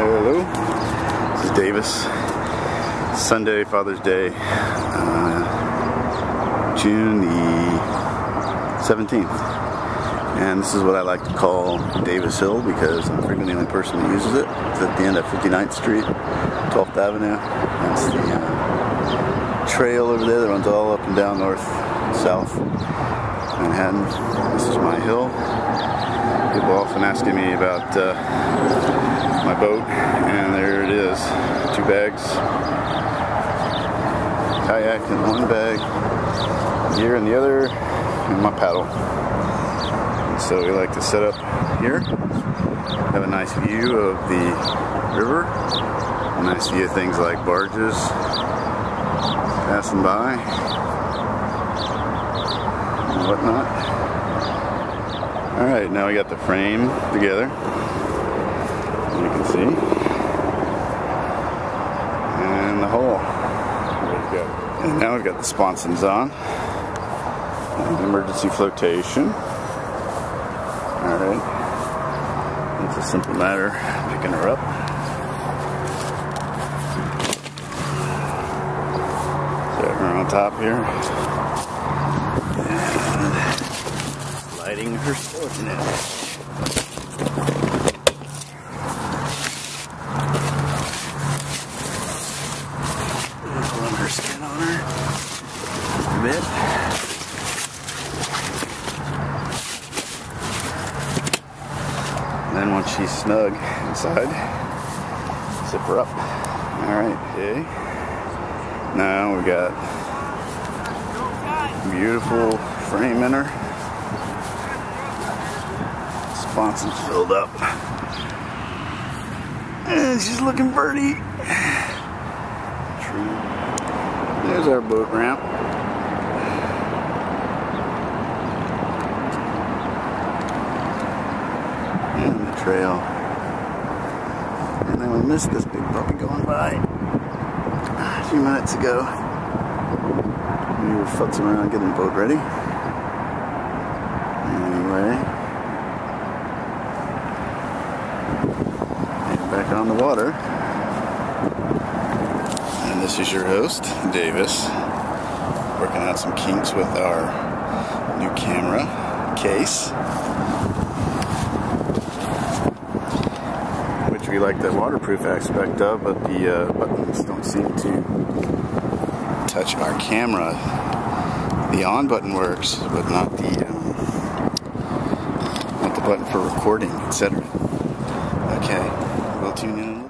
Hello, this is Davis. Sunday, Father's Day, June the 17th. And this is what I like to call Davis Hill because I'm frequently the only person who uses it. It's at the end of 59th Street, 12th Avenue. That's the trail over there that runs all up and down north, south Manhattan. This is my hill. People often asking me about my boat, and there it is. 2 bags, kayak in one bag, gear in the other, and my paddle. And so we like to set up here, have a nice view of the river, a nice view of things like barges passing by and whatnot. Alright, now we got the frame together, you can see, and the hole ready to go. And now we've got the sponsons on, and emergency flotation. Alright, it's a simple matter of picking her up. Set her on top here, and sliding her skeleton in. Pulling her skin on her a bit. And then once she's snug inside, zip her up. Alright, okay. Now we got beautiful frame in her. Sponsons filled up. And she's looking pretty. There's our boat ramp. And the trail. And then we missed this big puppy going by a few minutes ago. We were futzing around getting the boat ready. Anyway. And back on the water. And this is your host, Davis, working out some kinks with our new camera case, which we like the waterproof aspect of, but the buttons don't seem to touch our camera. The on button works, but not the button for recording, etc. Okay, we'll tune in.